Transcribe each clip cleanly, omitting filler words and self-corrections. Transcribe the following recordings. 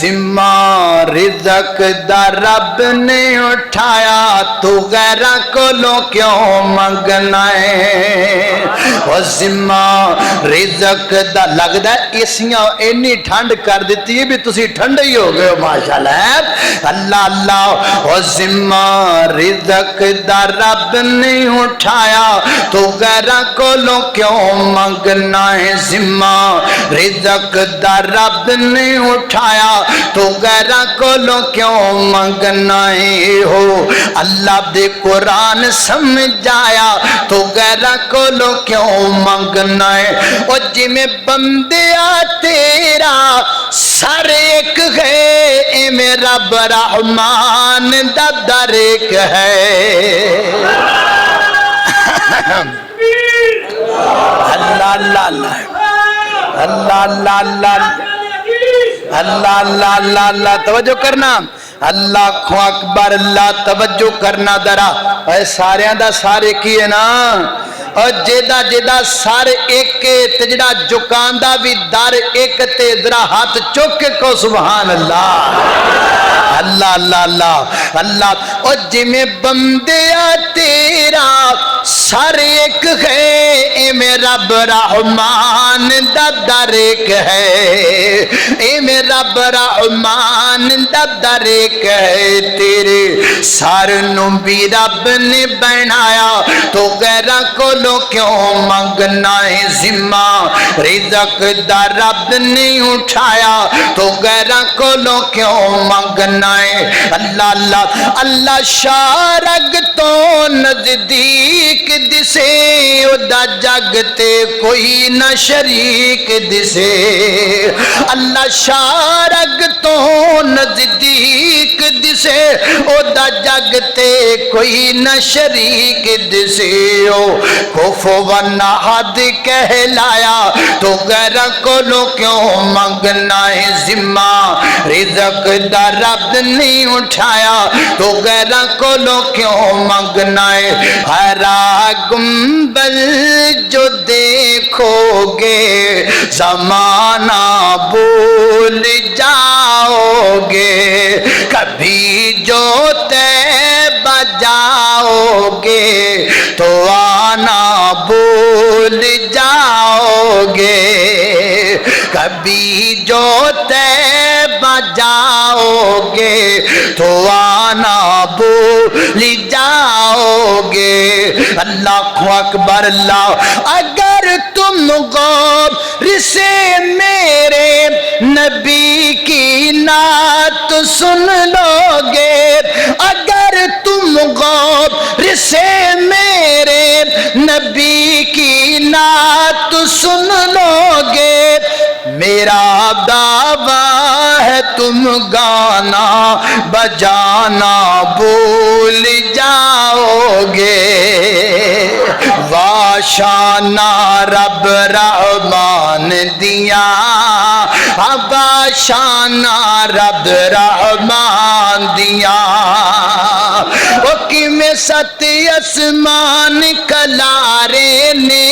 ذمہ رزق دا رب نے اٹھایا تو غیرہ کولوں کیوں منگنا ہے وہ ذمہ رزق دا لگدا ہے اسیاں اینی ٹھنڈ کر دیتی ہے بھی تسی ٹھنڈے ہی ہو گئے ہو ماشاءاللہ اللہ اللہ وہ ذمہ رزق دا رب نے اٹھایا تو غیرہ کولوں کیوں منگنا ہے ذمہ رزق دا رب نے اٹھایا تو غیرہ کولوں کیوں منگنا ہے ہو اللہ دے قرآن سمجھایا تو غیرہ کولوں کیوں منگنا ہے او جی میں بندیا تیرا سر ایک ہے اے میرا رحمان دا در ایک ہے اللہ اللہ اللہ اللہ اللہ اللہ اللہ اللہ اللہ اللہ توجہ کرنا اللہ کو اکبر اللہ توجہ کرنا درا اے ساریاں دا سارے کی ہے نا اور جیدہ جیدہ سارے ایک تے جڑا جکاندہ بھی دار ایک تے ذرا ہاتھ چوکے کو سبحان اللہ اللہ اللہ اللہ اللہ اور جی میں بندیا تیرا سر ایک ہے اے میرا رحمان دا در ایک ہے اے میرا رحمان دا در ایک ہے تیرے سر نو بھی رب نے بنایا تو غیرہ کولوں کیوں منگنا ہے ذمہ رزق دا رب نے اٹھایا تو غیرہ کولوں کیوں منگنا ہے اللہ اللہ اللہ شارگ تو نزدیک دسے ادا جگتے کوئی نہ شریک دسے اللہ شارگ تو نزدیک دسے ادا جگتے کوئی نہ شریک دسے کفوا احد کہلایا تو غیرہ کولوں کیوں منگنا ہے ذمہ رزق دا رب نہیں اٹھایا تو غیرہ کولوں کیوں منگنا ہے ہرا گنبد جو دیکھو گے زمانہ بھول جاؤ گے کبھی جو طیبہ جاؤ گے تو آنا بھول جاؤ گے کبھی جو طیبہ جاؤ گے تو آنا بھول جاؤ گے اللہ اکبر اللہ اگر تم غور سے میرے نبی کی نعت سن لو گے اگر تم غور سے میرے نبی کی نعت سن لو گے میرا دعویٰ ہے تم گانا بجانا بھول جاؤ گے واشانا رب رحمان دیا واشانا رب رحمان دیا وہ کی میں ستی اسمان کلارے نے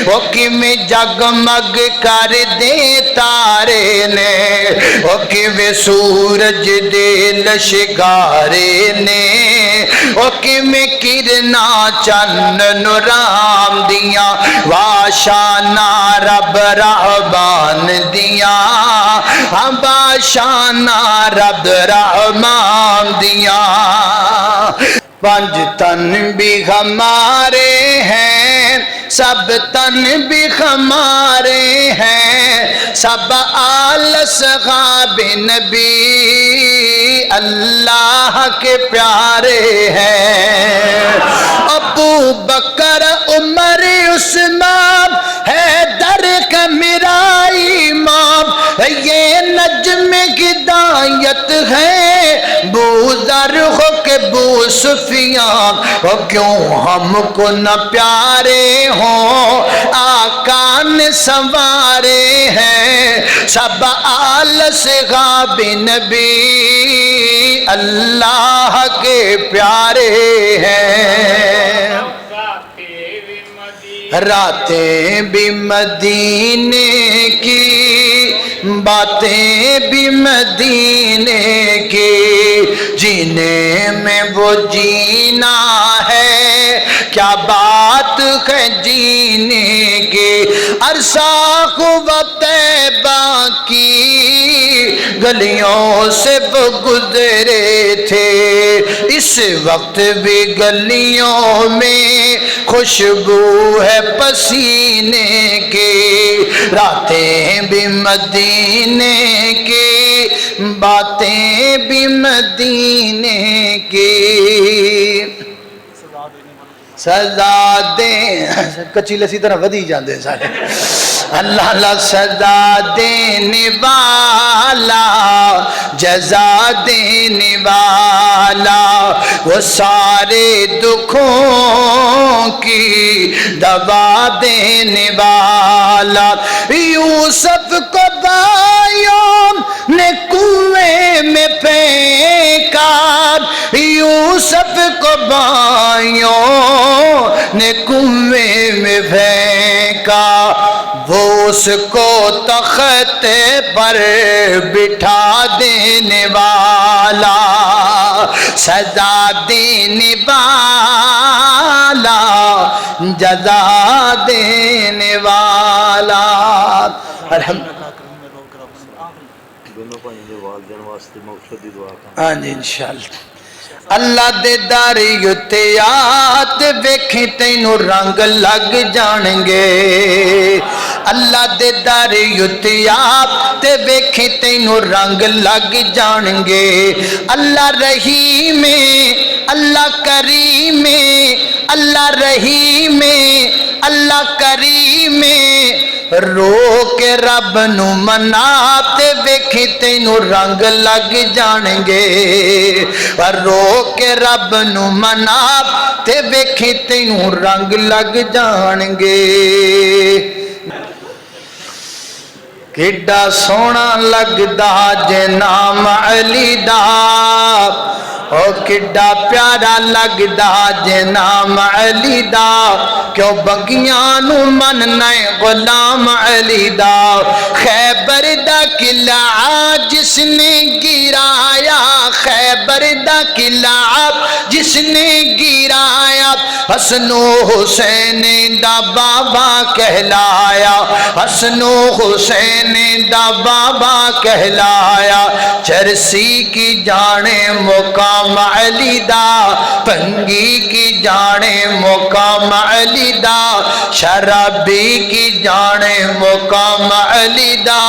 وہ کی میں جگمگ کر دے تارے نے وہ کی میں سورج دے لشگارے نے وہ کی میں کرنا چند نورام دیا واشانا رب رحمان دیا واشانا رب رحمان دیا پانچ تن بھی ہمارے ہیں سب تن بھی ہمارے ہیں سب آل صحاب نبی اللہ کے پیارے ہیں ابو بکر عمر عثمان حیدر کا میرا امام یہ نجم ہدایت ہے بو ذر ہو کہ بو سفیان ہو کیوں ہم کو نہ پیارے ہوں آقا نے سنوارے ہیں سب آل صحاب نبی اللہ کے پیارے ہیں راتیں بھی مدینے کی باتیں بھی مدینے کی، جینے میں وہ جینا ہے، کیا بات ہے جینے کی۔ ارساخ و طیبہ کی گلیوں سے وہ گزرے تھے، اس وقت بھی گلیوں میں خوشبو ہے پسینے کی، راتیں بھی مدینے کی، باتیں بھی مدینے کی۔ سزا دیں کچی لسی طرح ودی جاندے سارے۔ اللہ اللہ سزا دینے والا، جزا دینے والا، وہ سارے دکھوں کی دوا دینے والا۔ یوسف کو بھائیوں نے کنویں میں پھینکا، یوسف کو بھائیوں نے کنویں میں پھینکا، وہ اس کو تخت پر بٹھا دینے والا، سزا دینے والا، جزا دینے والا۔ ہاں جی انشاءاللہ۔ اللہ دے داری یتیات ویکھی تینوں رنگ لگ جان گے، اللہ دے داری یتیات ویکھی تینوں رنگ لگ جان گے۔ اللہ رحیم اللہ کریم، اللہ رحیم اللہ کریم، رو کے رب نو منا تے ویکھی تینوں رنگ لگ جان گے، رو کے رب نو منا تے ویکھی تینوں رنگ لگ جان گے۔ کڈا سونا لگدا جے نام علی دا، او کڈا پیارا لگدا جے نام علی دا، کیوں بگیاں نو مننا غلام علی دا۔ خیبر دا قلعہ جس نے گرایا، خیبر دا قلعہ جس نے گرایا، حسن و حسین دا بابا کہلایا، حسن و حسین دا بابا کہلایا۔ چرسی کی جانے مقام علی دا، پنگی کی جانے مقام علی دا، شرابی کی جانے مقام علی دا،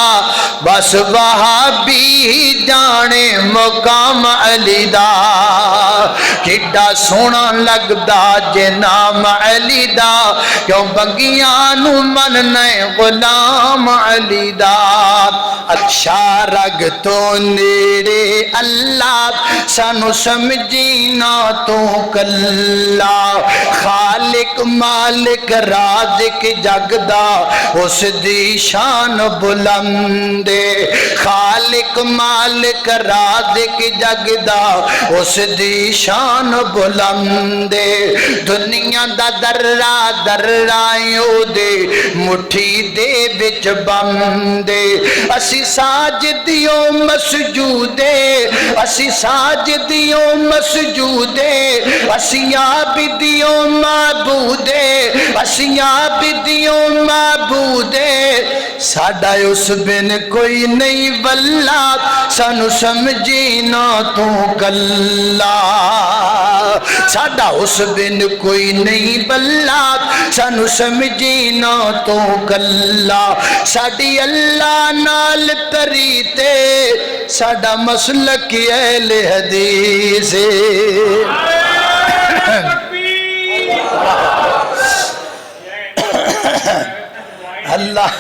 بس وہابی جانے مقام علی دا۔ کڈا سونا لگدا جے نام علی دا، کیوں بگیاں نو مننا غلام علی دا۔ اچھا رگ تو نیڑے اللہ سانو سمجھینا تو کلا، خالق مالک رازق جگدا اس دی شان بلندے، خالق مالک رازق جگدا اس دی شان بلندے۔ دنیا دا درہ درائیوں دے مٹھی دے وچ بندے، اسی ساجدیوں مسجودے، اسی ساجدیوں مسجودے، اسی عابدیوں معبودے، اسی عابدیوں معبودے۔ ساڈا اس بن کوئی نہیں واللہ، سانو سمجھینا تو کلا، ساڈا اس بن کوئی نہیں واللہ، سانو سمجھینا تو کلا۔ ساڈی اللہ نال پریتے، ساڈا مسلک اہل حدیث۔ اللہ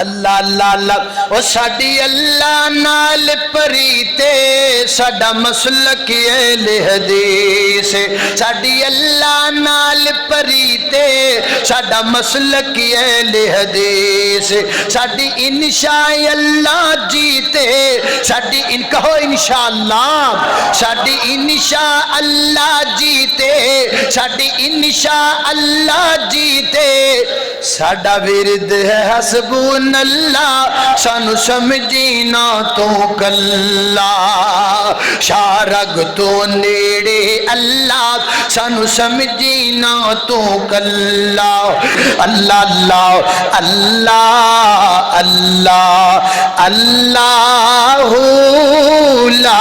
اللہ اللہ اللہ او ساڈی اللہ نال پریتے ساڈا مسلک اہل حدیث ساڈی اللہ نال پریتے ساڈا مسلک اہل حدیث ساڈی انشاء اللہ جیتے ساڈی ان کہو انشاءاللہ ساڈی انشاء اللہ جیتے ساڈی انشاء اللہ جیتے ساڈا ورد ہے حسبون اللہ سانو سمجھینا تو کلا شارگ تو نیڑے اللہ سانو سمجھینا تو کلا اللہ اللہ اللہ اللہ لا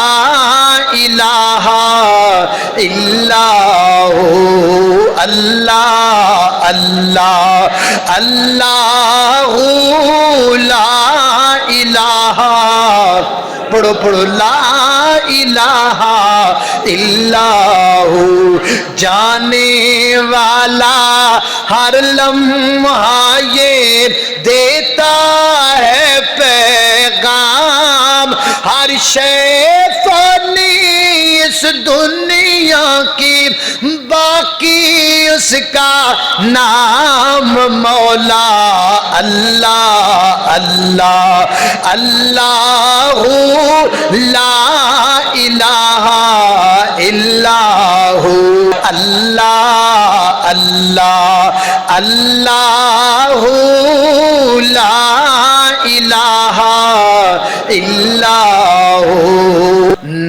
الہ الا اللہ اللہ اللہ لا الہ پڑھو پڑھو لا الہ الا جانے والا ہر لمحہ یہ دیتا ہے پیغام ہر شے فانی اس دنیا کی باقی اس کا نام مولا اللہ اللہ اللہ لا الہ الا اللہ اللہ اللہ لا الہ الا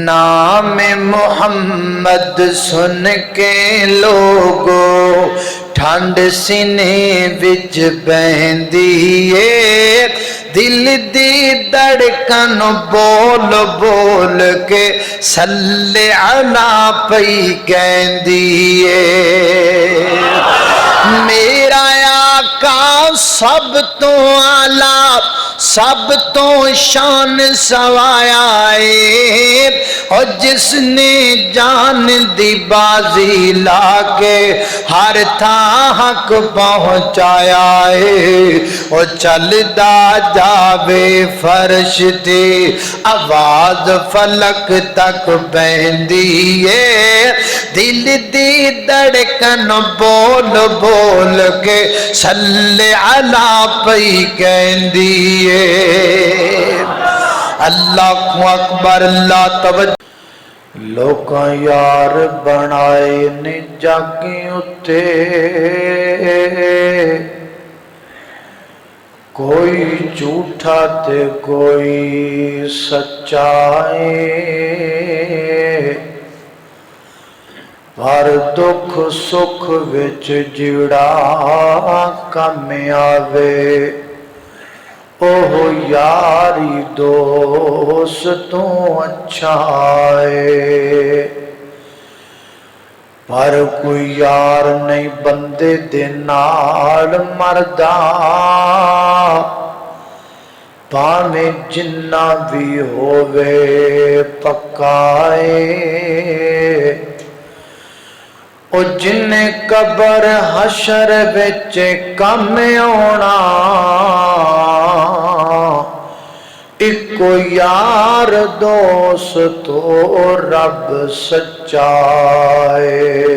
نام محمد سن کے لوگو ٹھنڈ سینے وچ بہندی ہے دل دی دھڑکن بول بول کے صلی علی پئی کہندی ہے میرا آقا سب تو اعلیٰ سب تو شان سوایا ہے اور جس نے جان دی بازی لا کے ہر تھاں حق پہنچایا ہے اور چلدا جاوے فرش تے آواز فلک تک بہندی ہے دل دی دھڑکن بول بول کے صلی علی پئی کہندی ہے اللہ اکبر اللہ توجہ لوکاں یار بنائے نے جاگیں اتے کوئی جھوٹا تے کوئی سچائے پر دکھ سکھ وچ جڑا کم آوے اوہ یاری دوستوں اچھا ہے پر کوئی یار نہیں بندے دے نال مردا پاویں جنہ بھی ہووے پکائے او جن قبر حشر وچ کم آنا ایکو یار دوست تو رب سچا ہے